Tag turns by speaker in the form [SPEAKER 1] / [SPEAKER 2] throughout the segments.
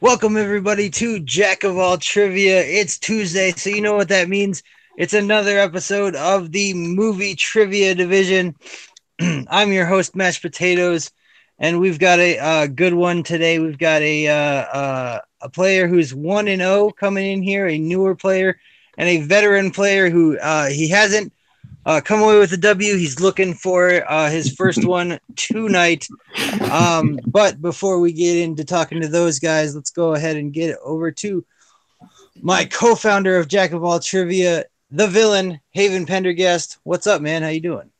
[SPEAKER 1] Welcome everybody to Jack of All Trivia. It's Tuesday, so you know what that means. It's another episode of the movie trivia division. I'm your host, Mashed Potatoes, and we've got a good one today. We've got a player who's 1-0 coming in here, a newer player, and a veteran player who he hasn't come away with a W. He's looking for his first one tonight. But before we get into talking to those guys, let's go ahead and get it over to my co-founder of Jack of All Trivia, the villain, Haven Pendergast. What's up, man? How you doing?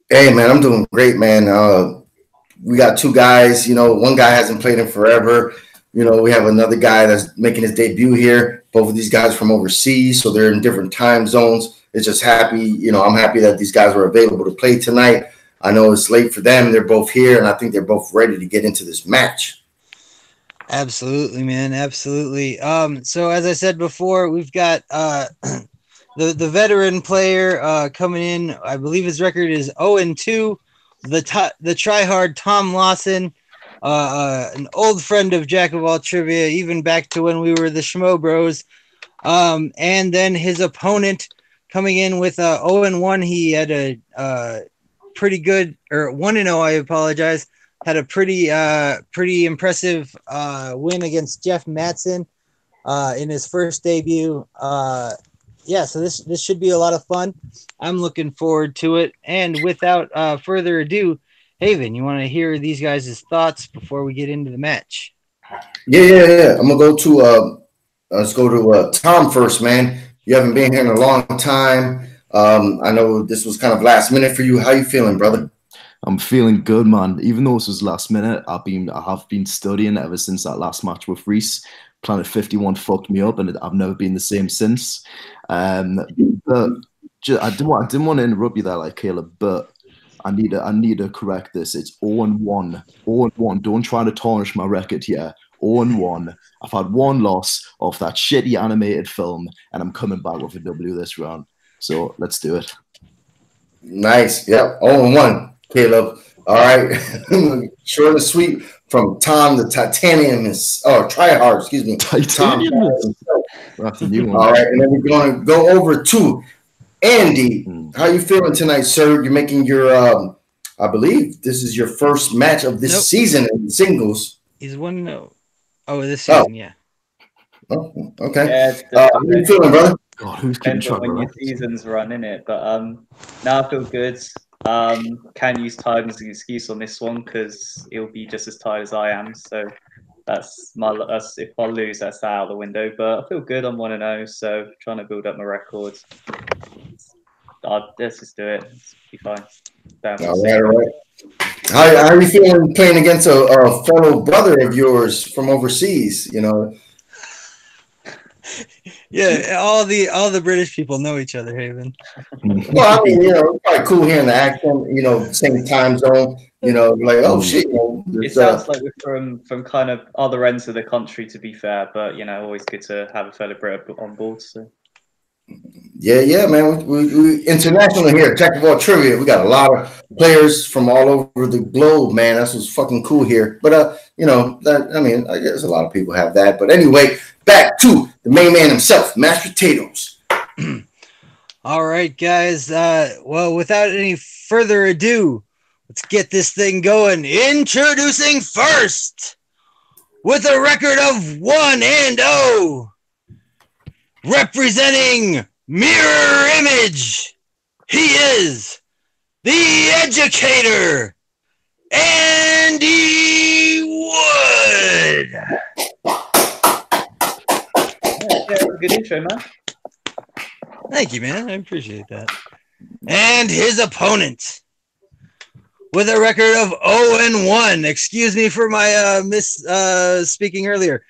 [SPEAKER 2] Hey, man, I'm doing great, man. We got two guys. One guy hasn't played in forever. We have another guy that's making his debut here. Both of these guys from overseas, so they're in different time zones. It's just happy. I'm happy that these guys were available to play tonight. I know it's late for them. They're both here, and I think they're both ready to get into this match.
[SPEAKER 1] Absolutely, man. Absolutely. So as I said before, we've got the veteran player coming in. I believe his record is 0-2. The try-hard Tom Lawson, an old friend of Jack of All Trivia, even back to when we were the Schmo Bros. And then his opponent coming in with 0-1. He had a pretty good, or 1-0, I apologize. Had a pretty impressive win against Jeff Matson in his first debut. So this should be a lot of fun. I'm looking forward to it. And without further ado, Haven, you want to hear these guys' thoughts before we get into the match?
[SPEAKER 2] Yeah. I'm gonna go to let's go to Tom first, man. You haven't been here in a long time. I know this was kind of last minute for you. How you feeling, brother?
[SPEAKER 3] I'm feeling good, man. Even though this was last minute, I have been studying ever since that last match with Reese. Planet 51 fucked me up, and I've never been the same since. But I didn't want to interrupt you there, like Caleb, but I need to correct this. It's 0-1. 0-1. Don't try to tarnish my record here. 0-1. I've had one loss off that shitty animated film, and I'm coming back with a W this round. So let's do it.
[SPEAKER 2] Nice. Yep. 0-1. Caleb. All right. Short and sweet from Tom the Titanium Tryhard, excuse me.
[SPEAKER 3] Titanium.
[SPEAKER 2] That's a new one. All right, and then we're going to go over to Andy. How you feeling tonight, sir? You're making your I believe this is your first match of this season in singles.
[SPEAKER 1] He's 1-0. Oh, this season, yeah.
[SPEAKER 2] Oh, okay. How you feeling, brother?
[SPEAKER 3] God, who's keeping track
[SPEAKER 4] when your season's running it, but now I feel good. Can use time as an excuse on this one because it'll be just as tired as I am. So that's if I lose, that's out of the window. But I feel good. I'm 1-0, so trying to build up my record. Let's just do it. It's be fine.
[SPEAKER 2] All right. How are you feeling playing against a fellow brother of yours from overseas?
[SPEAKER 1] Yeah, all the British people know each other, Haven.
[SPEAKER 2] Well, I mean, it's probably cool hearing the accent, same time zone, like, oh shit.
[SPEAKER 4] It sounds like we're from kind of other ends of the country, to be fair, but always good to have a fellow Brit on board. So.
[SPEAKER 2] Yeah, man. We international here, Jack of All Trivia. We got a lot of players from all over the globe, man. That's what's fucking cool here. But I guess a lot of people have that. But anyway, back to the main man himself, Mashed Potatoes.
[SPEAKER 1] All right, guys. Well, without any further ado, let's get this thing going. Introducing first, with a record of 1-0, representing Mirror Image, he is the educator, Andy Wood.
[SPEAKER 4] Good intro, man.
[SPEAKER 1] Thank you, man. I appreciate that. And his opponent, with a record of 0-1. Excuse me for my speaking earlier.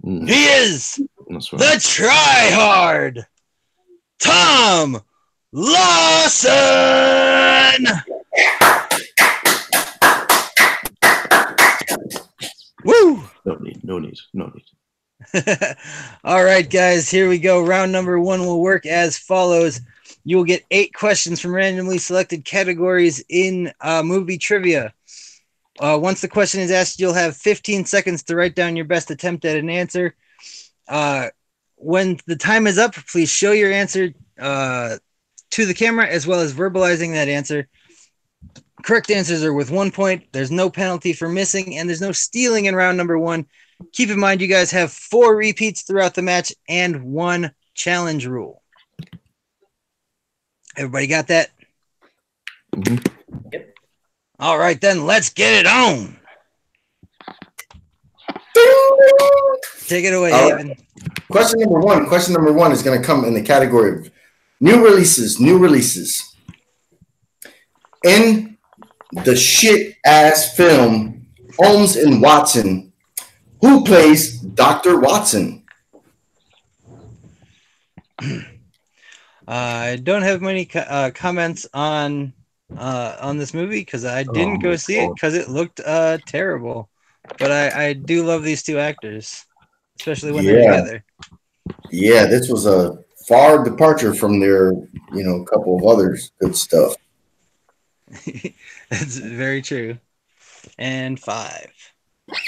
[SPEAKER 1] He is the try-hard Tom Lawson. Woo!
[SPEAKER 3] No need.
[SPEAKER 1] All right, guys, here we go. Round number 1 will work as follows. You will get 8 questions from randomly selected categories in movie trivia. Once the question is asked, you'll have 15 seconds to write down your best attempt at an answer. When the time is up, please show your answer to the camera, as well as verbalizing that answer. Correct answers are worth 1 point. There's no penalty for missing, and there's no stealing in round number 1. Keep in mind, you guys have 4 repeats throughout the match and 1 challenge rule. Everybody got that?
[SPEAKER 3] Mm-hmm.
[SPEAKER 4] Yep.
[SPEAKER 1] All right, then let's get it on. Take it away, Haven.
[SPEAKER 2] Question number one is going to come in the category of new releases. In the shit-ass film Holmes and Watson, who plays Dr. Watson?
[SPEAKER 1] I don't have many comments on this movie because I didn't go see it because it looked terrible. But I do love these 2 actors, especially when they're together.
[SPEAKER 2] Yeah, this was a far departure from their, couple of others good stuff.
[SPEAKER 1] That's very true. And 5,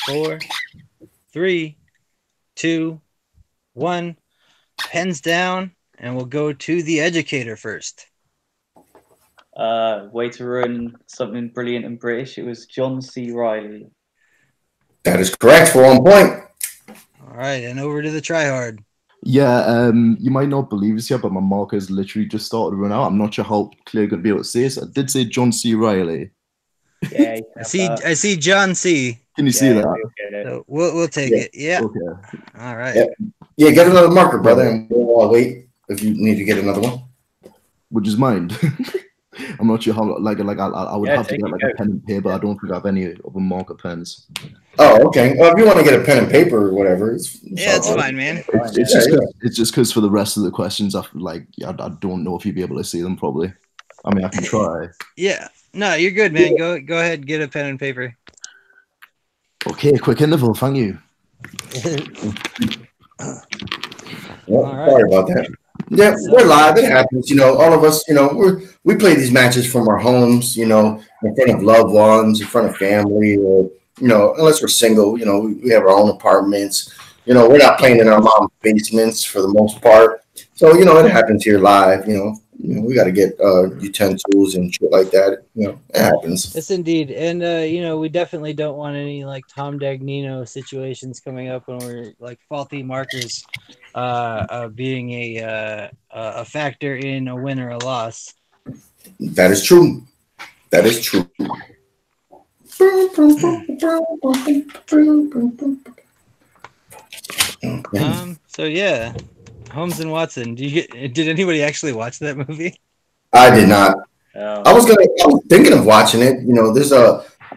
[SPEAKER 1] 4, 3, 2, 1. Pens down, and we'll go to the educator first.
[SPEAKER 4] Way to ruin something brilliant and British. It was John C. Reilly.
[SPEAKER 2] That is correct for 1 point.
[SPEAKER 1] All right, and over to the tryhard.
[SPEAKER 3] Yeah, you might not believe this yet, but my marker's literally just started to run out. I'm not sure how clear I'm going to be able to say this. I did say John C. Reilly.
[SPEAKER 4] Yeah,
[SPEAKER 1] I see John C.
[SPEAKER 3] Can you see that?
[SPEAKER 1] So we'll take it. Yeah.
[SPEAKER 3] Okay.
[SPEAKER 1] All right.
[SPEAKER 2] Yeah, get another marker, brother, and we'll wait if you need to get another one.
[SPEAKER 3] Would you mind? I'm not sure how. I would have to get a pen and paper. I don't think I have any other marker pens.
[SPEAKER 2] Oh, okay. Well, if you want to get a pen and paper or whatever, it's
[SPEAKER 1] fine, man.
[SPEAKER 3] It's just because for the rest of the questions, I don't know if you'd be able to see them. Probably. I mean, I can try.
[SPEAKER 1] Yeah. No, you're good, man. Go ahead, get a pen and paper.
[SPEAKER 3] Okay, quick interval. Thank you.
[SPEAKER 2] Sorry about that. Yeah, we're live. It happens. All of us, we play these matches from our homes, in front of loved ones, in front of family, or, unless we're single, we have our own apartments. We're not playing in our mom's basements for the most part. So, it happens here live, we got to get utensils and shit like that. It happens.
[SPEAKER 1] Yes, indeed. And, we definitely don't want any like Tom Dagnino situations coming up when we're like faulty markers being a factor in a win or a loss.
[SPEAKER 2] That is true.
[SPEAKER 1] So yeah, Holmes and Watson. Did anybody actually watch that movie?
[SPEAKER 2] I did not. I was thinking of watching it.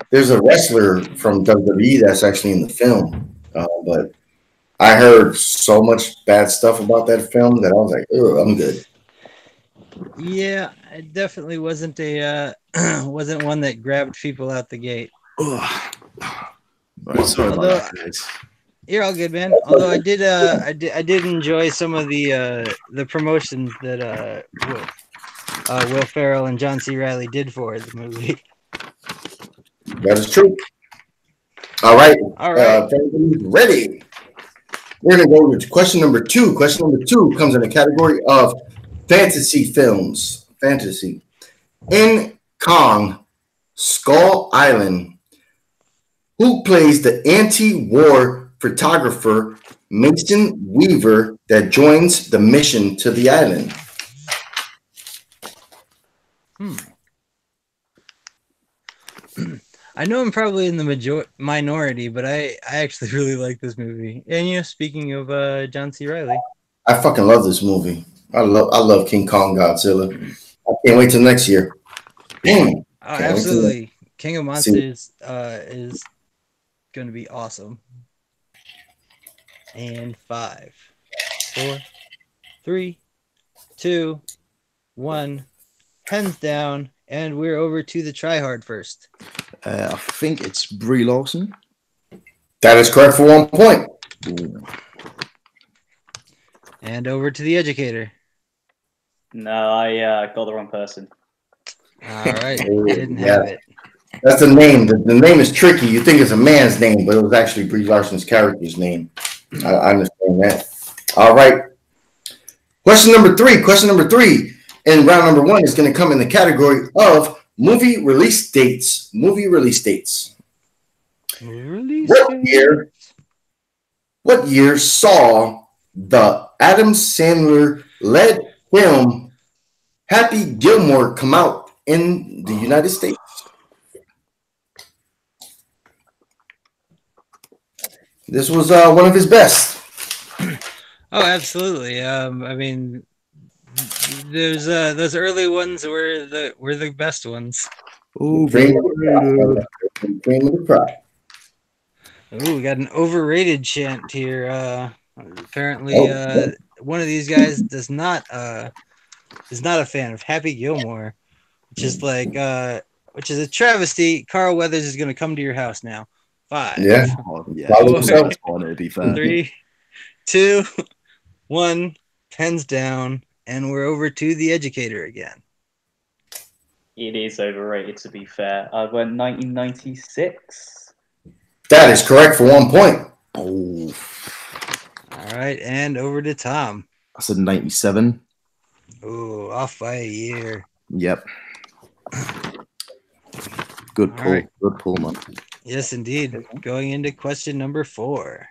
[SPEAKER 2] There's a wrestler from WWE that's actually in the film, but I heard so much bad stuff about that film that I was like, "Oh, I'm good."
[SPEAKER 1] Yeah, it definitely wasn't wasn't one that grabbed people out the gate.
[SPEAKER 3] Right, sorry about that, guys.
[SPEAKER 1] You're all good, man. Although I did enjoy some of the promotions that Will Ferrell and John C. Reilly did for the movie.
[SPEAKER 2] That is true. All right. Ready. We're going to go to question number 2. Question number 2 comes in the category of fantasy films. Fantasy. In Kong, Skull Island, who plays the anti-war photographer Mason Weaver that joins the mission to the island?
[SPEAKER 1] I know I'm probably in the minority, but I actually really like this movie. And speaking of John C. Reilly,
[SPEAKER 2] I fucking love this movie. I love King Kong Godzilla. I can't wait till next year.
[SPEAKER 1] Oh, absolutely. King of Monsters is going to be awesome. And 5, 4, 3, 2, 1. Pens down, and we're over to the tryhard first.
[SPEAKER 3] I think it's Brie Lawson.
[SPEAKER 2] That is correct for 1 point.
[SPEAKER 3] Ooh.
[SPEAKER 1] And over to the educator.
[SPEAKER 4] No, I got the wrong person.
[SPEAKER 1] All right, I didn't have it.
[SPEAKER 2] That's the name. The name is tricky. You think it's a man's name, but it was actually Brie Larson's character's name. I understand that. All right. Question number three. Question number three in round number one is going to come in the category of movie release dates. Movie release dates. What year saw the Adam Sandler led film Happy Gilmore come out in the United States? This was one of his best.
[SPEAKER 1] Oh, absolutely. I mean, there's those early ones were the best ones.
[SPEAKER 2] Cream of the crop.
[SPEAKER 1] Ooh, we got an overrated chant here. Apparently, one of these guys is not a fan of Happy Gilmore, which is which is a travesty. Carl Weathers is going to come to your house now. 5.
[SPEAKER 3] Yeah.
[SPEAKER 1] 4, 3, 2, 1. Pens down, and we're over to the educator again.
[SPEAKER 4] It is overrated, to be fair. I went 1996.
[SPEAKER 2] That is correct for 1 point.
[SPEAKER 3] Oh.
[SPEAKER 1] All right, and over to Tom.
[SPEAKER 3] I said 97.
[SPEAKER 1] Ooh, off by a year.
[SPEAKER 3] Yep. Good pull.
[SPEAKER 1] Right.
[SPEAKER 3] Good pull, man.
[SPEAKER 1] Yes, indeed. Going into question number 4.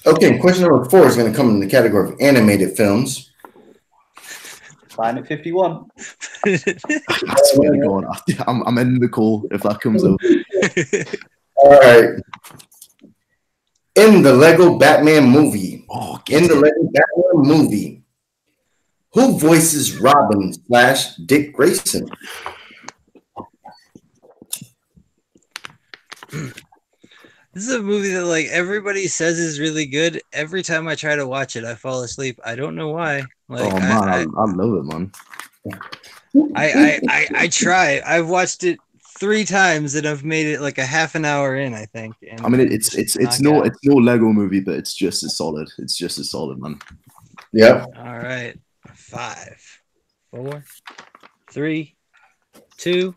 [SPEAKER 2] Okay, question number 4 is going to come in the category of animated films.
[SPEAKER 4] Planet 51.
[SPEAKER 3] I swear to God, I'm ending the call if that comes up.
[SPEAKER 2] All right. In the Lego Batman movie, who voices Robin / Dick Grayson?
[SPEAKER 1] This is a movie that like everybody says is really good. Every time I try to watch it, I fall asleep. I don't know why. Like,
[SPEAKER 3] oh man, I love it, man.
[SPEAKER 1] I try. I've watched it 3 times and I've made it like a half an hour in, I think. And
[SPEAKER 3] I mean, it's no Lego movie, but it's just as solid. It's just as solid, man.
[SPEAKER 2] Yep.
[SPEAKER 1] All right. 5, 4, 3, 2,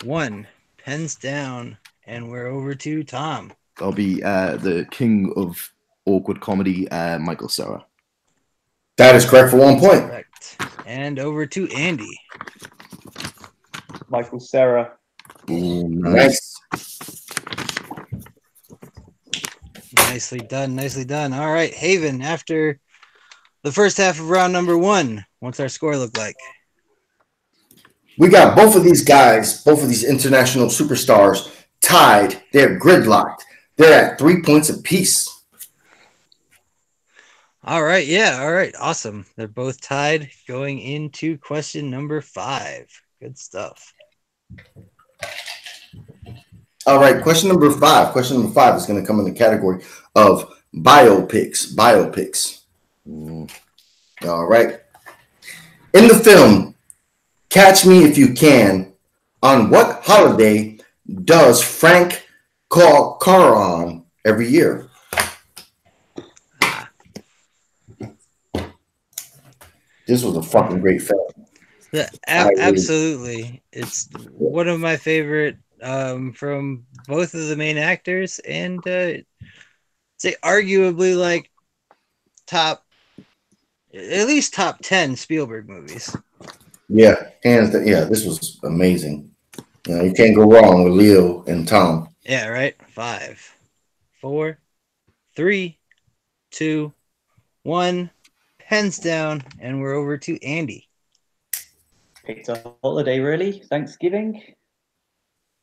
[SPEAKER 1] 1. Pens down, and we're over to Tom.
[SPEAKER 3] I'll be the king of awkward comedy, Michael Cera.
[SPEAKER 2] That is correct for 1 point.
[SPEAKER 1] Correct. And over to Andy.
[SPEAKER 4] Michael Cera.
[SPEAKER 3] Ooh, nice.
[SPEAKER 1] Nicely done. Nicely done. All right, Haven, after the first half of round number 1, what's our score look like?
[SPEAKER 2] We got both of these guys, both of these international superstars, tied. They're gridlocked. They're at 3 points apiece.
[SPEAKER 1] All right. Yeah. All right. Awesome. They're both tied going into question number 5. Good stuff.
[SPEAKER 2] All right. Question number 5. Question number 5 is going to come in the category of biopics. Biopics. All right. In the film Catch Me If You Can, on what holiday does Frank call Caron every year? This was a fucking great film.
[SPEAKER 1] Yeah, absolutely. It's one of my favorite from both of the main actors, and say arguably like at least top 10 Spielberg movies.
[SPEAKER 2] Yeah, hands down. Yeah, this was amazing. You know, you can't go wrong with Leo and Tom.
[SPEAKER 1] Yeah, right. 5, 4, 3, 2, 1. Pens down, and we're over to Andy.
[SPEAKER 4] Picked a holiday, really? Thanksgiving?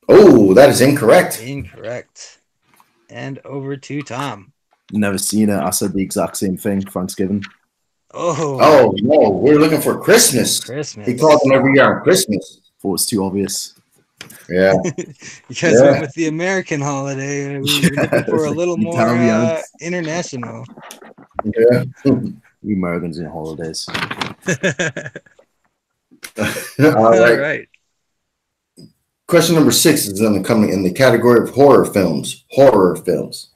[SPEAKER 2] Oh, that is incorrect.
[SPEAKER 1] Incorrect. And over to Tom.
[SPEAKER 3] Never seen it. I said the exact same thing. Thanksgiving.
[SPEAKER 2] Oh no, we're looking for Christmas.
[SPEAKER 1] Christmas.
[SPEAKER 2] He calls them every year on Christmas.
[SPEAKER 3] Thought it was too obvious.
[SPEAKER 2] Yeah.
[SPEAKER 1] You guys went with the American holiday. We were looking for a little more international.
[SPEAKER 2] Yeah.
[SPEAKER 3] We Americans in holidays.
[SPEAKER 2] All right.
[SPEAKER 1] Right.
[SPEAKER 2] Question number 6 is going to come in the category of horror films. Horror films.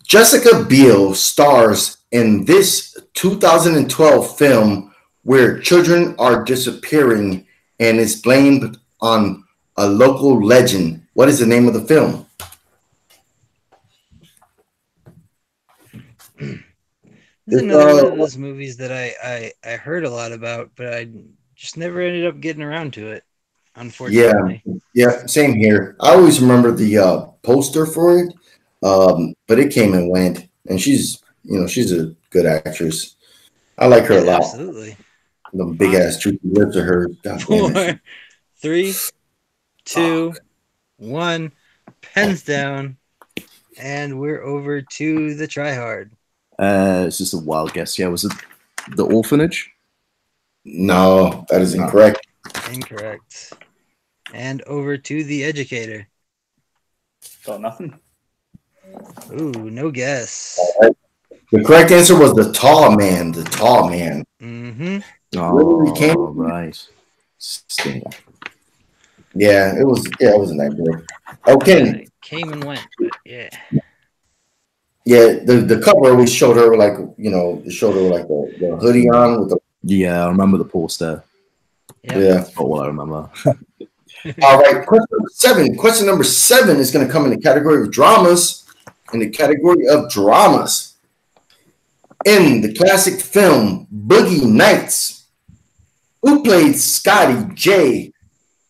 [SPEAKER 2] Jessica Biel stars in this 2012 film where children are disappearing and is blamed on a local legend. What is the name of the film?
[SPEAKER 1] This is another one of those movies that I heard a lot about, but I just never ended up getting around to it, unfortunately.
[SPEAKER 2] Yeah, same here. I always remember the poster for it, but it came and went. And she's a good actress. I like her a lot.
[SPEAKER 1] Absolutely.
[SPEAKER 2] The big ass droopy lips of hers. God damn it.
[SPEAKER 1] 4, 3, 2, 1. Pens down, and we're over to the try hard.
[SPEAKER 3] It's just a wild guess. Yeah, was it The Orphanage?
[SPEAKER 2] No, that is incorrect.
[SPEAKER 1] Incorrect. And over to the educator.
[SPEAKER 4] Got nothing.
[SPEAKER 1] Ooh, no guess.
[SPEAKER 2] The correct answer was The Tall Man. The Tall Man.
[SPEAKER 1] Mm-hmm.
[SPEAKER 3] Oh, right.
[SPEAKER 2] Yeah, it wasn't that good. Okay.
[SPEAKER 1] Yeah, it came and went, but yeah.
[SPEAKER 2] Yeah, the cover always showed her like, it showed her like the hoodie on with the.
[SPEAKER 3] Yeah, I remember the poster.
[SPEAKER 1] Yep.
[SPEAKER 2] Yeah.
[SPEAKER 3] That's not what I remember.
[SPEAKER 2] All right, question number 7. Question number 7 is going to come in the category of dramas. In the category of dramas. In the classic film Boogie Nights, who played Scotty J,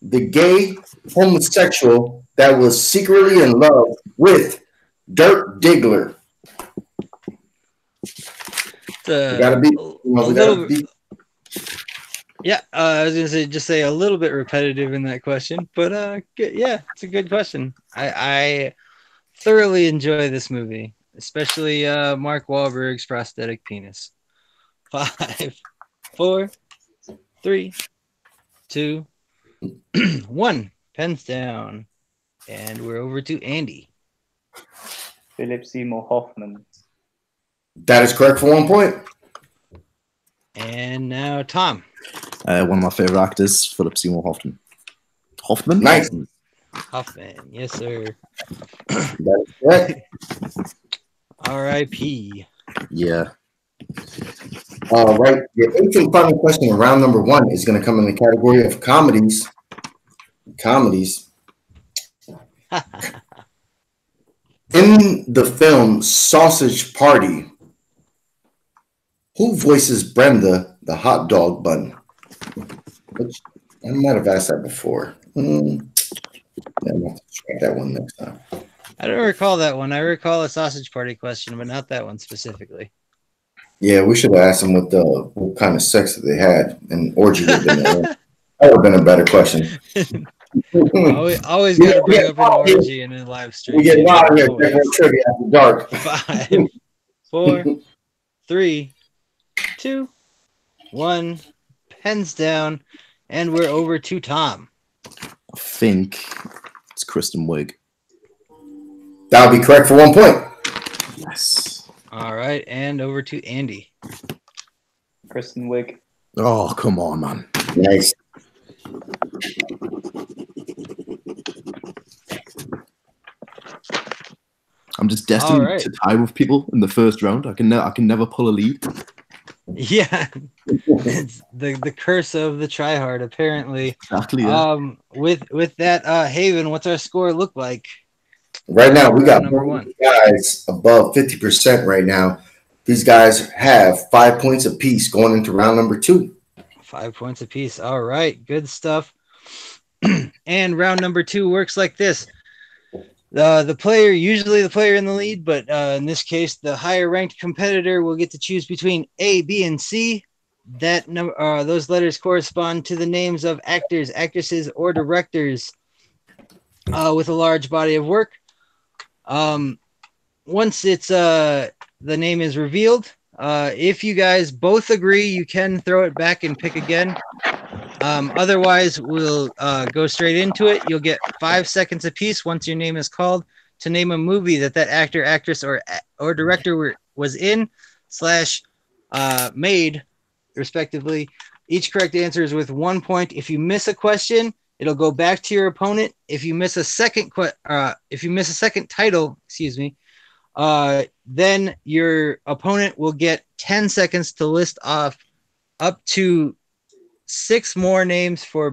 [SPEAKER 2] the gay homosexual that was secretly in love with Dirk Diggler?
[SPEAKER 1] Yeah, I was gonna say a little bit repetitive in that question, but yeah, it's a good question. I thoroughly enjoy this movie, especially Mark Wahlberg's prosthetic penis. 5, 4, 3, 2, 1. Pens down, and we're over to Andy.
[SPEAKER 4] Philip Seymour Hoffman.
[SPEAKER 2] That is correct for 1 point.
[SPEAKER 1] And now Tom.
[SPEAKER 3] One of my favorite actors, Philip Seymour Hoffman. Hoffman?
[SPEAKER 2] Nice.
[SPEAKER 1] Hoffman, yes, sir.
[SPEAKER 2] That is correct.
[SPEAKER 1] R.I.P.
[SPEAKER 3] Yeah.
[SPEAKER 2] All right. The 8th and final question in round number 1 is going to come in the category of comedies. In the film Sausage Party, who voices Brenda, the hot dog bun? Which I might have asked that before. Yeah, I'm going to have to try that one next time.
[SPEAKER 1] I don't recall that one. I recall a Sausage Party question, but not that one specifically.
[SPEAKER 2] Yeah, we should have asked them what kind of sex that they had, and orgy would have been that would have been a better question.
[SPEAKER 1] always got to bring up an orgy in a live stream.
[SPEAKER 2] We get out of here. Trivia after dark.
[SPEAKER 1] 5, 4, 3, 2, 1. Pens down, and we're over to Tom.
[SPEAKER 3] I think it's Kristen Wiig.
[SPEAKER 2] That would be correct for 1 point.
[SPEAKER 3] Yes.
[SPEAKER 1] All right, and over to Andy.
[SPEAKER 4] Kristen Wiig.
[SPEAKER 3] Oh, come on, man.
[SPEAKER 2] Nice.
[SPEAKER 3] I'm just destined to tie with people in the first round. I can never pull a lead.
[SPEAKER 1] Yeah, it's the curse of the tryhard, apparently.
[SPEAKER 3] Exactly. Yeah.
[SPEAKER 1] With that, Haven, what's our score look like?
[SPEAKER 2] Right now, we got number 1 guys above 50% right now. These guys have 5 points apiece going into round number 2.
[SPEAKER 1] 5 points apiece. All right, good stuff. And round number 2 works like this. Usually the player in the lead, but in this case, the higher ranked competitor will get to choose between A, B, and C. Those letters correspond to the names of actors, actresses, or directors with a large body of work. Once it's the name is revealed, if you guys both agree, you can throw it back and pick again. Otherwise, we'll go straight into it. You'll get 5 seconds apiece once your name is called to name a movie that actor, actress, or director was in / made, respectively. Each correct answer is with 1 point. If you miss a question, it'll go back to your opponent. If you miss a second title, then your opponent will get 10 seconds to list off up to 6 more names for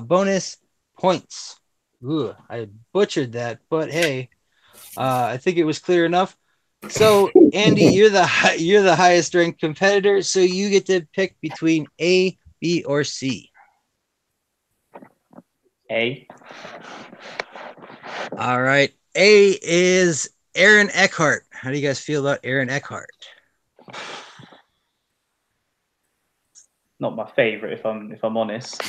[SPEAKER 1] bonus points. Ooh, I butchered that, but hey, I think it was clear enough. So, Andy, you're the highest ranked competitor, so you get to pick between A, B, or C.
[SPEAKER 4] A.
[SPEAKER 1] All right. A is Aaron Eckhart. How do you guys feel about Aaron Eckhart?
[SPEAKER 4] Not my favorite, if I'm honest.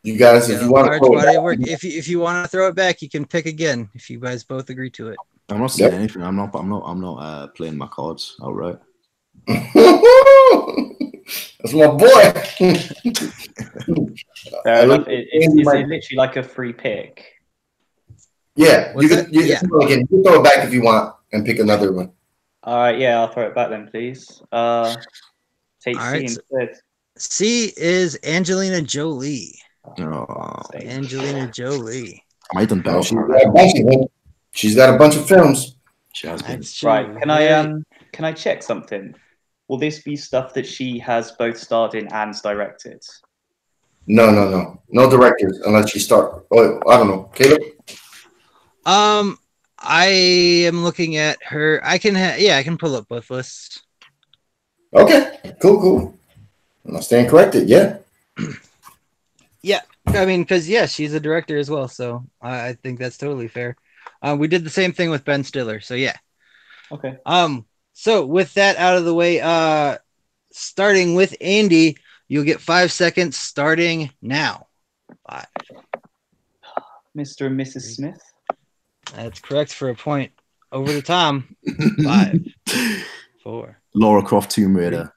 [SPEAKER 2] You guys, if you want to
[SPEAKER 1] body of work. If you want to throw it back, you can pick again. If you guys both agree to it.
[SPEAKER 3] I'm not saying anything. I'm not playing my cards outright.
[SPEAKER 2] That's my boy.
[SPEAKER 4] Fair enough. Is it literally like a free pick?
[SPEAKER 2] Yeah, you can throw it back if you want and pick another one.
[SPEAKER 4] All right, yeah, I'll throw it back then, please. Take
[SPEAKER 1] All
[SPEAKER 4] C
[SPEAKER 1] right,
[SPEAKER 4] instead.
[SPEAKER 1] C is Angelina Jolie.
[SPEAKER 3] Oh,
[SPEAKER 1] Angelina Jolie.
[SPEAKER 3] I done better.
[SPEAKER 2] She's got a bunch of films.
[SPEAKER 3] She has been.
[SPEAKER 4] Right. Can I check something? Will this be stuff that she has both starred in and directed?
[SPEAKER 2] No directors unless she start. Oh, I don't know, Caleb.
[SPEAKER 1] I am looking at her. I can pull up both lists.
[SPEAKER 2] Okay, cool. I'm staying corrected. Yeah.
[SPEAKER 1] Yeah, I mean, because she's a director as well, so I think that's totally fair. We did the same thing with Ben Stiller, so yeah.
[SPEAKER 4] Okay.
[SPEAKER 1] So with that out of the way, starting with Andy, you'll get 5 seconds starting now. 5.
[SPEAKER 4] Mr. and Mrs. Smith.
[SPEAKER 1] That's correct for a point. Over to Tom. 5, 4.
[SPEAKER 3] Lara Croft, Tomb Raider.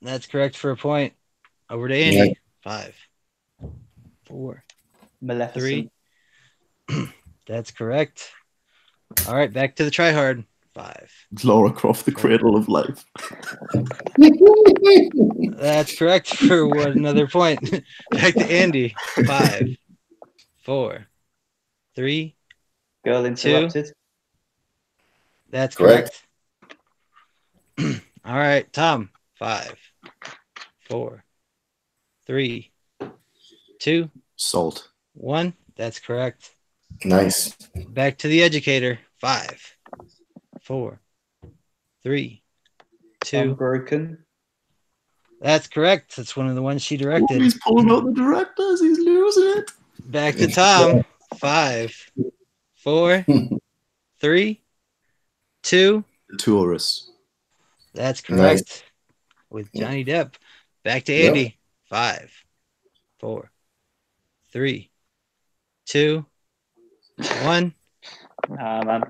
[SPEAKER 1] That's correct for a point. Over to Andy. 5, 4,
[SPEAKER 4] Maleficent.
[SPEAKER 1] 3. That's correct. All right, back to the try hard. 5.
[SPEAKER 3] Lara Croft, The Cradle of Life.
[SPEAKER 1] That's correct for another point. Back to Andy. 5, 4, 3.
[SPEAKER 4] Girl Interrupted.
[SPEAKER 1] 2. That's correct. All right, Tom. 5, 4, 3, 2.
[SPEAKER 3] Salt.
[SPEAKER 1] 1. That's correct.
[SPEAKER 2] Nice.
[SPEAKER 1] Back to the educator. 5, 4, 3, 2.
[SPEAKER 4] Unbroken.
[SPEAKER 1] That's correct. That's one of the ones she directed.
[SPEAKER 3] He's pulling out the directors. He's losing it.
[SPEAKER 1] Back to Tom. 5, 4, 3, 2.
[SPEAKER 3] The Tourist.
[SPEAKER 1] That's correct. Nice. With Johnny Depp. Back to Andy. 5, 4, 3, 2, 1.
[SPEAKER 4] Man.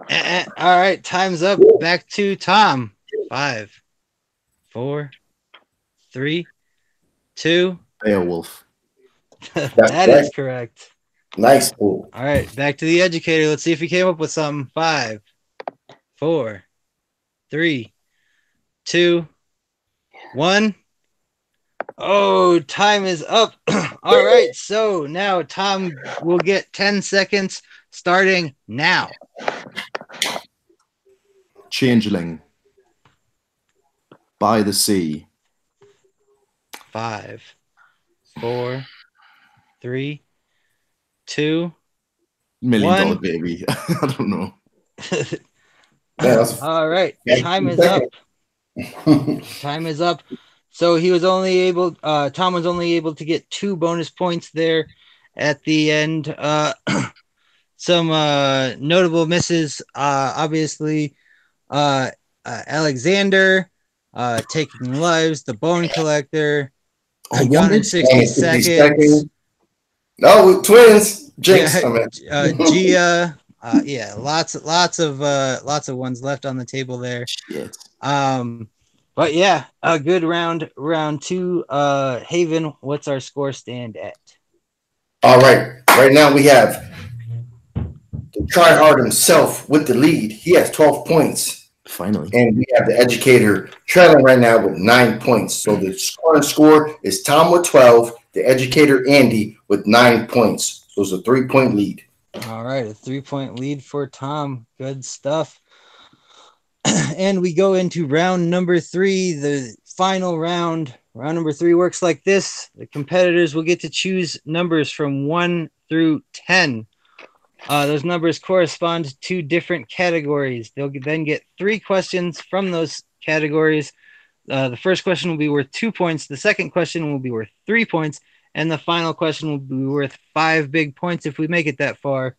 [SPEAKER 1] All right, time's up. Back to Tom. 5, 4, 3, 2.
[SPEAKER 3] Beowulf.
[SPEAKER 1] That is correct.
[SPEAKER 2] Nice. Cool.
[SPEAKER 1] All right, back to the educator. Let's see if he came up with something. 5, 4, 3, 2, 1. Oh, time is up. All right, so now Tom will get 10 seconds starting now.
[SPEAKER 3] Changeling. By the Sea.
[SPEAKER 1] 5, 4, 3, 2.
[SPEAKER 3] $1 Million Baby. I don't know.
[SPEAKER 1] All right, time is up. Time is up. So he was only able. Tom was only able to get 2 bonus points there at the end. Some notable misses. Obviously, Alexander, Taking Lives, The Bone Collector, Gone in 60 Seconds.
[SPEAKER 2] No, twins. Jinx.
[SPEAKER 1] Gia. Lots of ones left on the table there.
[SPEAKER 3] Shit.
[SPEAKER 1] But yeah, a good round 2. Haven, what's our score stand at?
[SPEAKER 2] All right. Right now we have the tryhard himself with the lead. He has 12 points.
[SPEAKER 3] Finally. And
[SPEAKER 2] we have the educator trailing right now with 9 points. So the score is Tom with 12, the educator Andy with 9 points. So it's a 3-point lead.
[SPEAKER 1] All right, a 3-point lead for Tom. Good stuff. And we go into round number 3, the final round Round number 3 works like this. The competitors will get to choose numbers from 1 through 10. Those numbers correspond to 2 different categories. They'll then get 3 questions from those categories. The first question will be worth 2 points. The second question will be worth 3 points. And the final question will be worth 5 big points if we make it that far.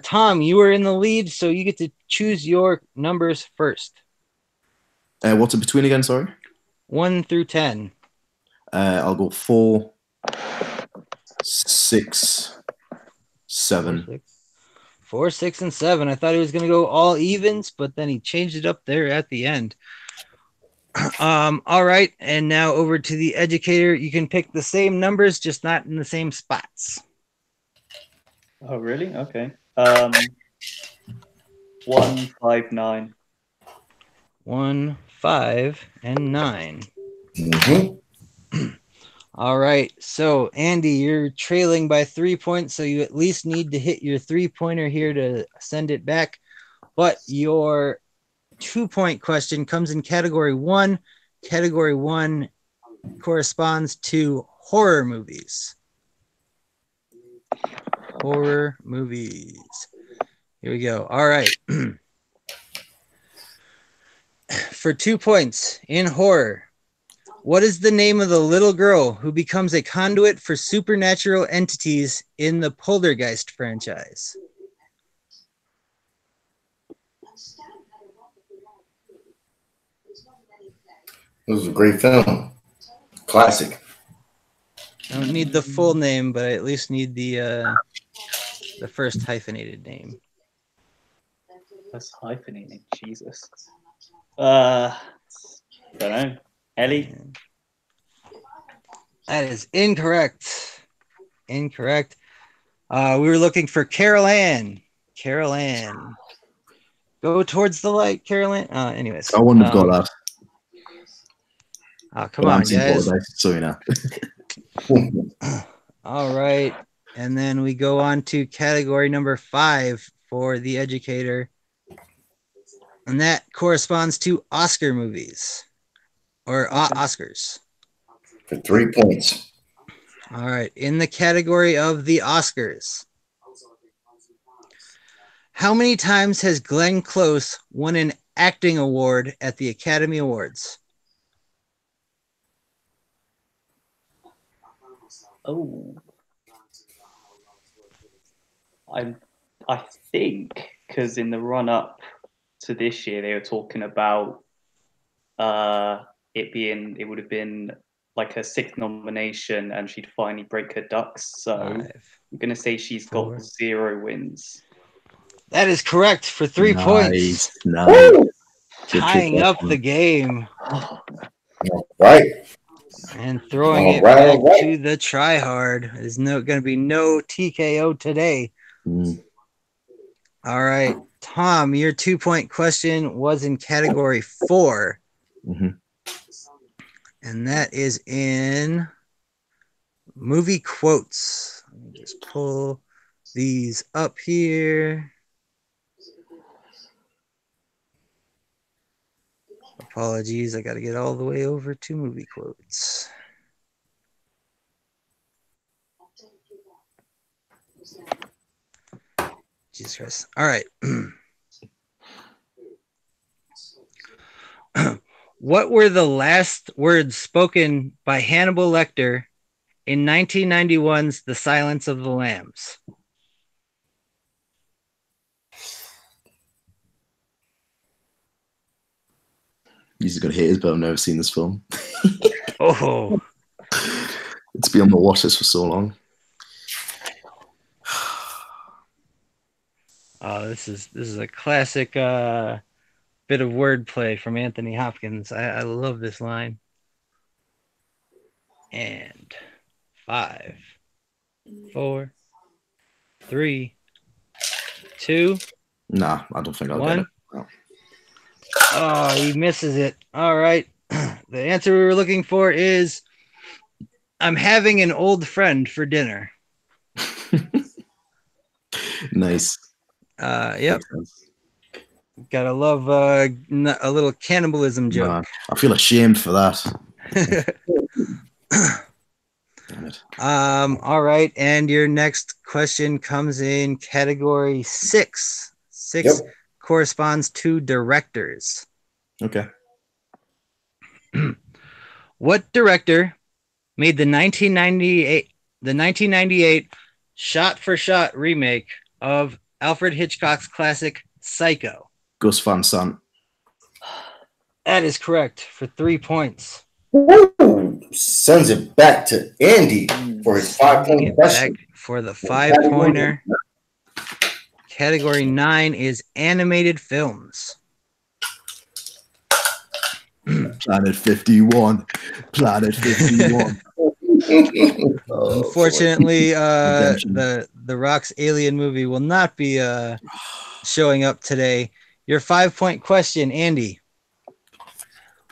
[SPEAKER 1] Tom, you are in the lead, so you get to choose your numbers first.
[SPEAKER 3] What's it between again? Sorry.
[SPEAKER 1] 1 through 10.
[SPEAKER 3] I'll go 4, 6, 7.
[SPEAKER 1] 4, 6, and 7. I thought he was going to go all evens, but then he changed it up there at the end. All right, and now over to the educator. You can pick the same numbers, just not in the same spots.
[SPEAKER 4] Oh, really? Okay. 1, 5, 9.
[SPEAKER 1] 1, 5, and 9.
[SPEAKER 2] Mm-hmm.
[SPEAKER 1] All right, so Andy, you're trailing by 3 points, so you at least need to hit your 3-pointer here to send it back. But your 2-point question comes in category 1. Category 1 corresponds to horror movies. Horror movies. Here we go. All right. For 2 points in horror, what is the name of the little girl who becomes a conduit for supernatural entities in the Poltergeist franchise?
[SPEAKER 2] It was a great film. Classic.
[SPEAKER 1] I don't need the full name, but I at least need the first hyphenated name.
[SPEAKER 4] That's hyphenated. Jesus. Don't know. Ellie?
[SPEAKER 1] That is incorrect. Incorrect. We were looking for Carol Ann. Carol Ann. Go towards the light, Carol Ann. Anyways.
[SPEAKER 3] I wouldn't have got that.
[SPEAKER 1] Oh, come on, guys.
[SPEAKER 3] So you know.
[SPEAKER 1] All right. And then we go on to category number 5 for the educator. And that corresponds to Oscar movies. Or Oscars.
[SPEAKER 2] For 3 points.
[SPEAKER 1] All right. In the category of the Oscars, how many times has Glenn Close won an acting award at the Academy Awards?
[SPEAKER 4] Oh. I think because in the run up to this year they were talking about it would have been like her 6th nomination and she'd finally break her ducks. So
[SPEAKER 1] 5,
[SPEAKER 4] I'm gonna say she's
[SPEAKER 1] 4.
[SPEAKER 4] got 0 wins.
[SPEAKER 1] That is correct for 3 points.
[SPEAKER 3] Nice.
[SPEAKER 1] Tying up the game.
[SPEAKER 2] All right.
[SPEAKER 1] And throwing it back to the try-hard. There's going to be no TKO today. All right. Tom, your 2-point question was in category 4.
[SPEAKER 3] Mm-hmm.
[SPEAKER 1] And that is in movie quotes. Let me just pull these up here. Apologies, I got to get all the way over to movie quotes. Jesus Christ. All right. What were the last words spoken by Hannibal Lecter in 1991's The Silence of the Lambs?
[SPEAKER 3] He's gonna hate it, but I've never seen this film.
[SPEAKER 1] Oh,
[SPEAKER 3] It's been on my watch list for so long.
[SPEAKER 1] This is a classic bit of wordplay from Anthony Hopkins. I love this line. And 5, 4, 3, 2.
[SPEAKER 3] Nah, I don't think I'll
[SPEAKER 1] 1.
[SPEAKER 3] get it. No.
[SPEAKER 1] Oh, he misses it. All right. The answer we were looking for is, I'm having an old friend for dinner.
[SPEAKER 3] Nice.
[SPEAKER 1] Yep. Gotta love a little cannibalism joke.
[SPEAKER 3] Man, I feel ashamed for that. Damn it.
[SPEAKER 1] All right, and your next question comes in category 6. 6 corresponds to directors.
[SPEAKER 3] Okay.
[SPEAKER 1] What director made the 1998 shot-for-shot remake of Alfred Hitchcock's classic Psycho?
[SPEAKER 3] Gus Van Sant.
[SPEAKER 1] That is correct for 3 points.
[SPEAKER 2] Woo! Sends it back to Andy for his 5-point question.
[SPEAKER 1] Back for the 5-pointer. Category 9 is animated films.
[SPEAKER 3] Planet 51. Planet 51.
[SPEAKER 1] Unfortunately, the Rock's Alien movie will not be showing up today. Your 5-point question, Andy.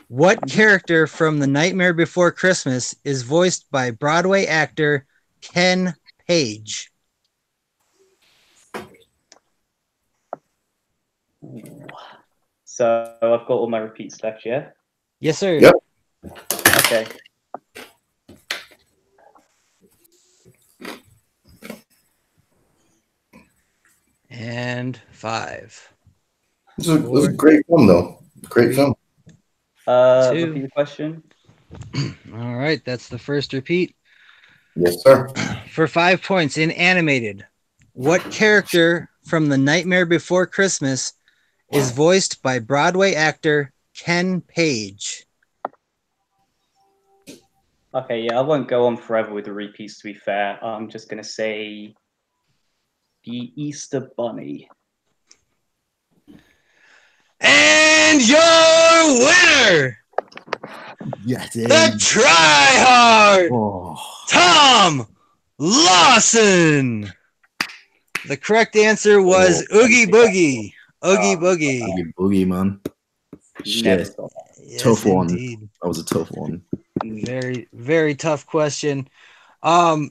[SPEAKER 1] What character from The Nightmare Before Christmas is voiced by Broadway actor Ken Page?
[SPEAKER 4] So I've got all my repeats left, yeah?
[SPEAKER 1] Yes, sir.
[SPEAKER 2] Yep.
[SPEAKER 4] Okay.
[SPEAKER 1] And 5.
[SPEAKER 2] This was a great film, though. Great film.
[SPEAKER 1] 2.
[SPEAKER 4] Repeat the question.
[SPEAKER 1] All right, that's the first repeat.
[SPEAKER 2] Yes, sir.
[SPEAKER 1] For 5 points in animated, what character from The Nightmare Before Christmas is voiced by Broadway actor Ken Page?
[SPEAKER 4] Okay, yeah, I won't go on forever with the repeats, to be fair. I'm just going to say the Easter Bunny.
[SPEAKER 1] And your winner,
[SPEAKER 3] Yes,
[SPEAKER 1] the tryhard,
[SPEAKER 3] Oh.
[SPEAKER 1] Tom Lawson. The correct answer was Oogie Boogie. Oogie Boogie.
[SPEAKER 3] Oogie Boogie, man.
[SPEAKER 4] Never
[SPEAKER 3] Shit.
[SPEAKER 4] saw that.
[SPEAKER 1] Yes,
[SPEAKER 3] Tough one.
[SPEAKER 1] indeed.
[SPEAKER 3] That was a tough one.
[SPEAKER 1] Very, very tough question. Wow,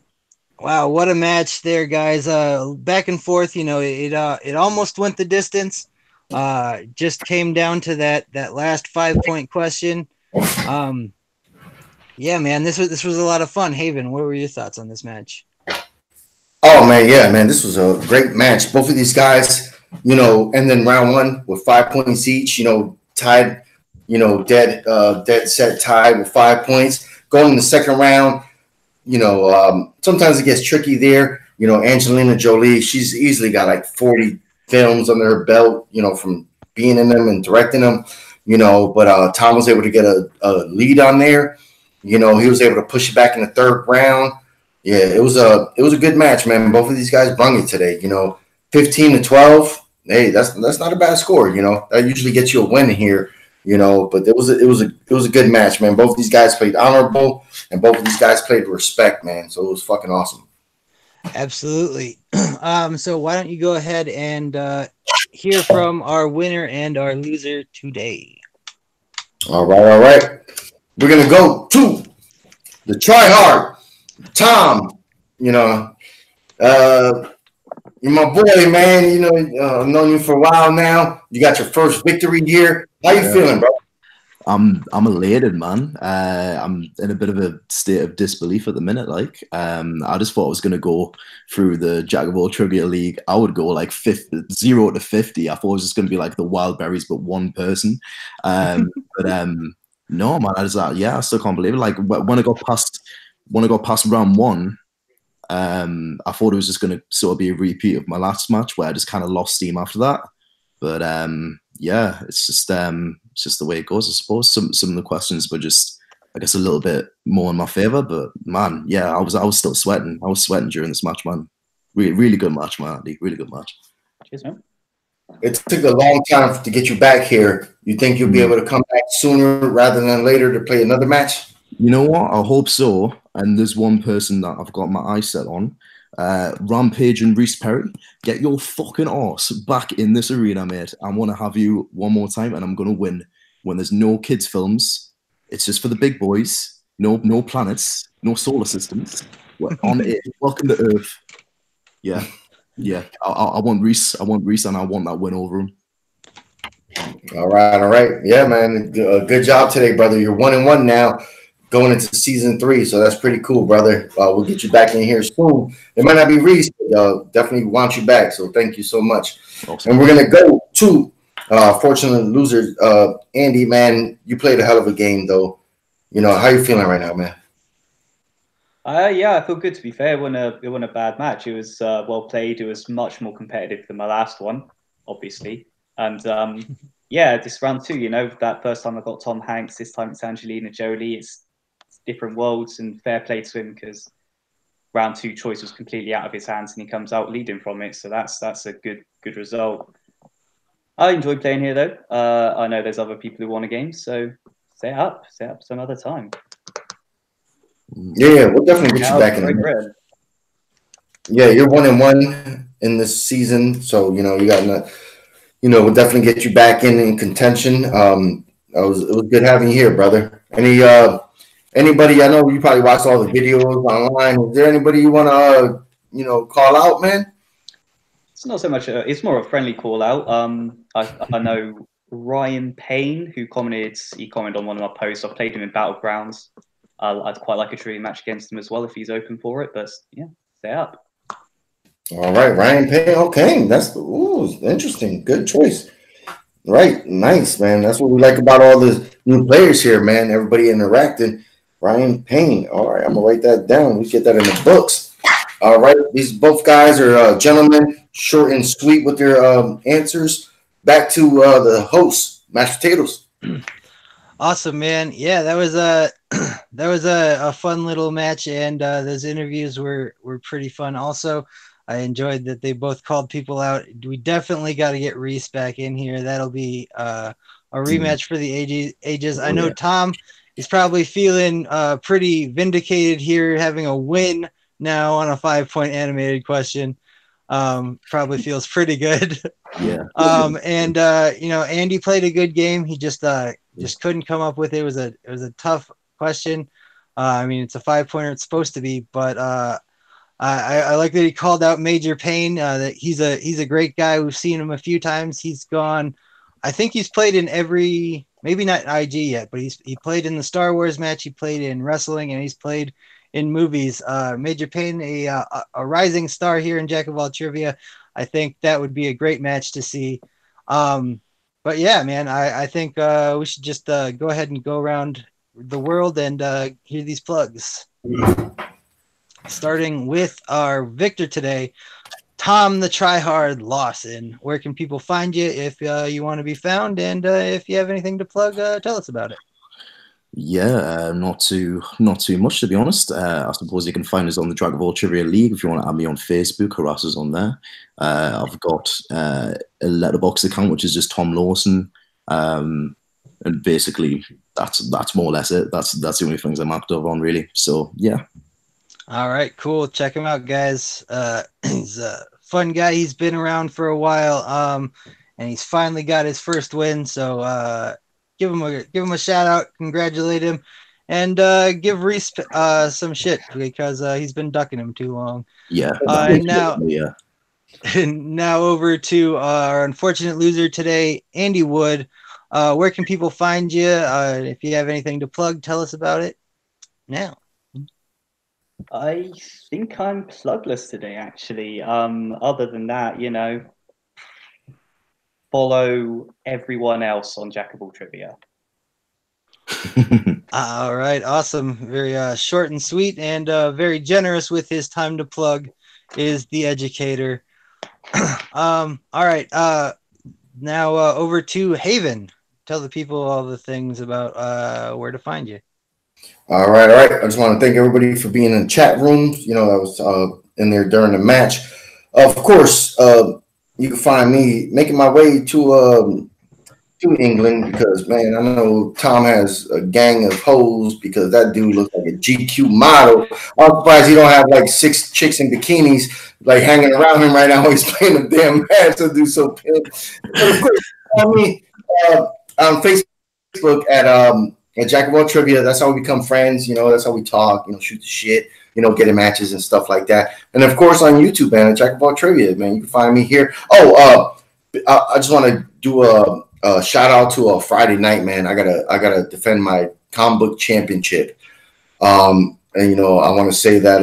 [SPEAKER 1] what a match there, guys. Back and forth, it almost went the distance. Just came down to that last 5-point question. Yeah, man, this was a lot of fun. Haven, what were your thoughts on this match?
[SPEAKER 2] Oh man, yeah, man, this was a great match. Both of these guys, and then round 1 with 5 points each, tied, dead set tied with 5 points. Going in the second round, sometimes it gets tricky there. Angelina Jolie, she's easily got like 40 films under her belt, from being in them and directing them, but Tom was able to get a lead on there. He was able to push it back in the third round. Yeah, it was a good match, man. Both of these guys brung it today. 15-12. Hey, that's not a bad score. That usually gets you a win here. But it was a good match, man. Both of these guys played honorable, and both of these guys played with respect, man. So it was fucking awesome.
[SPEAKER 1] Absolutely. So why don't you go ahead and hear from our winner and our loser today?
[SPEAKER 2] All right. We're gonna go to the tryhard, Tom. You're my boy, man. I've known you for a while now. You got your first victory here. How you feeling, bro?
[SPEAKER 3] I'm elated, man. I'm in a bit of a state of disbelief at the minute. I just thought I was gonna go through the Jack of all trivia league. I would go like 0 to 50. I thought it was just gonna be like the wild berries, but one person. No, man. I still can't believe it. Like when I got past round 1, I thought it was just gonna sort of be a repeat of my last match where I just kind of lost steam after that. But it's just the way it goes, I suppose. Some of the questions were just, I guess, a little bit more in my favor. But man, yeah, I was still sweating. I was sweating during this match, man. Really, really good match, man. Really good match.
[SPEAKER 4] Cheers, man.
[SPEAKER 2] It took a long time to get you back here. You think you'll be able to come back sooner rather than later to play another match?
[SPEAKER 3] You know what? I hope so. And there's one person that I've got my eyes set on. Rampage and Reese Perry, get your fucking arse back in this arena, mate. I want to have you one more time, and I'm going to win. When there's no kids' films, it's just for the big boys. No planets, no solar systems. We're on it. Welcome to Earth. Yeah. I want Reese. And I want that win over him.
[SPEAKER 2] All right. Yeah, man. Good job today, brother. You're 1-1 now. going into season 3. So that's pretty cool, brother. We'll get you back in here soon. It might not be Reese, but definitely want you back. So thank you so much.
[SPEAKER 3] Awesome.
[SPEAKER 2] And we're gonna go to fortunate losers. Andy, man, you played a hell of a game, though. You know, how you feeling right now, man?
[SPEAKER 4] Yeah, I feel good, to be fair. It wasn't a bad match. It was well played. It was much more competitive than my last one, obviously. And yeah, this round 2, you know, that first time I got Tom Hanks, this time it's Angelina Jolie. It's different worlds, and fair play to him, because round 2 choice was completely out of his hands and he comes out leading from it. So that's a good result. I enjoy playing here, though. I know there's other people who want a game, so set up some other time.
[SPEAKER 2] Yeah, we'll definitely get you back in there. Yeah, you're 1-1 in this season, so you know you got, we'll definitely get you back in contention. It was good having you here, brother. Anybody? I know you probably watched all the videos online. Is there anybody you want to call out, man?
[SPEAKER 4] It's not so much. It's more a friendly call out. I know Ryan Payne, who commented on one of my posts. I've played him in Battlegrounds. I'd quite like a trivia match against him as well if he's open for it. But yeah, stay up.
[SPEAKER 2] All right, Ryan Payne. Okay, that's interesting. Good choice. Right, nice, man. That's what we like about all the new players here, man. Everybody interacting. Ryan Payne. All right, I'm gonna write that down. We get that in the books. All right, these both guys are gentlemen, short and sweet with their answers. Back to the host, mashed potatoes.
[SPEAKER 1] Awesome, man. Yeah, that was a fun little match, and those interviews were pretty fun. Also, I enjoyed that they both called people out. We definitely got to get Reese back in here. That'll be a rematch for the ages. I know Tom is probably feeling pretty vindicated here, having a win now on a 5-point animated question. Probably feels pretty good.
[SPEAKER 3] Yeah.
[SPEAKER 1] And Andy played a good game. He just couldn't come up with it. It was a tough question. I mean, it's a 5-pointer. It's supposed to be, but I like that he called out Major Payne. That he's a great guy. We've seen him a few times. He's gone. I think he's played in every, maybe not IG yet, but he played in the Star Wars match. He played in wrestling, and he's played in movies. Major Payne, a rising star here in Jack of All Trivia. I think that would be a great match to see. But yeah, man, I think we should just go ahead and go around the world and hear these plugs. Starting with our victor today, Tom the Tryhard Lawson. Where can people find you if you want to be found? And if you have anything to plug, tell us about it.
[SPEAKER 3] Yeah, not too much, to be honest. I suppose you can find us on the Jack of All Trivia League if you want to add me on Facebook. Harass us on there. I've got a letterbox account which is just Tom Lawson, and basically that's more or less it. That's the only things I'm active on, really. So yeah.
[SPEAKER 1] All right, cool. Check him out, guys. He's a fun guy. He's been around for a while, and he's finally got his first win. So give him a shout out, congratulate him, and give Reese some shit because he's been ducking him too long.
[SPEAKER 3] Yeah.
[SPEAKER 1] And now over to our unfortunate loser today, Andy Wood. Where can people find you? If you have anything to plug, tell us about it now.
[SPEAKER 4] I think I'm plugless today, actually. Other than that, follow everyone else on Jack of All Trivia.
[SPEAKER 1] All right, awesome. Very short and sweet, and very generous with his time to plug is the educator. All right, now over to Haven. Tell the people all the things about where to find you.
[SPEAKER 2] All right. I just want to thank everybody for being in the chat room. That was in there during the match. Of course, you can find me making my way to England because, man, I know Tom has a gang of hoes because that dude looks like a GQ model. I'm surprised he don't have like 6 chicks in bikinis like hanging around him right now while he's playing a damn match. That dude's so pimp. But of course, on Facebook at Jack of All Trivia, that's how we become friends. That's how we talk. Shoot the shit. Getting matches and stuff like that. And of course on YouTube, man, at Jack of All Trivia, man, you can find me here. I just want to do a shout out to a Friday night, man. I gotta defend my comic book championship. And I want to say that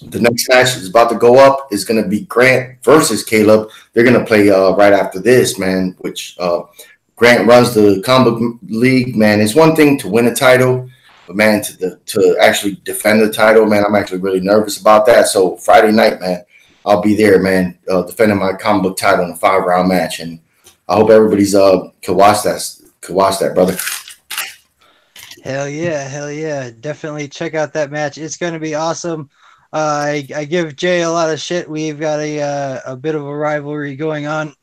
[SPEAKER 2] the next match is about to go up is going to be Grant versus Caleb. They're going to play right after this, man. Which Grant runs the comic league, man. It's one thing to win a title, but man, to actually defend the title, man, I'm actually really nervous about that. So Friday night, man, I'll be there, man, defending my comic book title in a 5-round match, and I hope everybody's could watch that, brother.
[SPEAKER 1] Hell yeah. Definitely check out that match. It's going to be awesome. I give Jay a lot of shit. We've got a bit of a rivalry going on.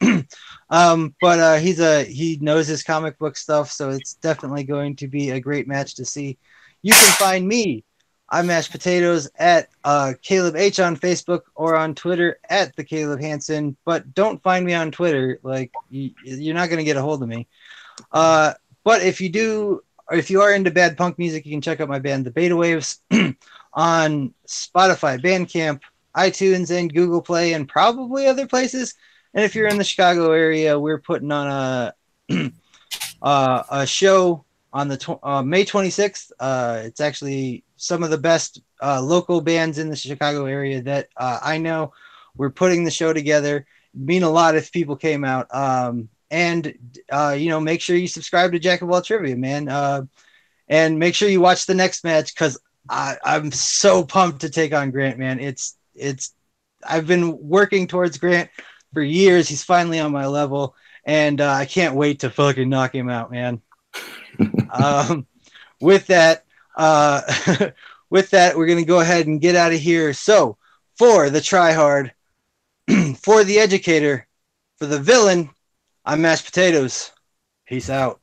[SPEAKER 1] But he knows his comic book stuff, so it's definitely going to be a great match to see. You can find me, I Mash Potatoes, at Caleb H on Facebook or on Twitter at the Caleb Hansen. But don't find me on Twitter. Like, you're not going to get a hold of me. But if you are into bad punk music, you can check out my band, The Beta Waves, on Spotify, Bandcamp, iTunes, and Google Play, and probably other places. And if you're in the Chicago area, we're putting on a show on the May 26th. It's actually some of the best local bands in the Chicago area that I know. We're putting the show together. It'd mean a lot if people came out. And make sure you subscribe to Jack of All Trivia, man. And make sure you watch the next match, because I'm so pumped to take on Grant, man. I've been working towards Grant for years. He's finally on my level, and I can't wait to fucking knock him out, man. With that, we're gonna go ahead and get out of here. So, for the tryhard, for the educator, for the villain, I'm Mashed Potatoes. Peace out.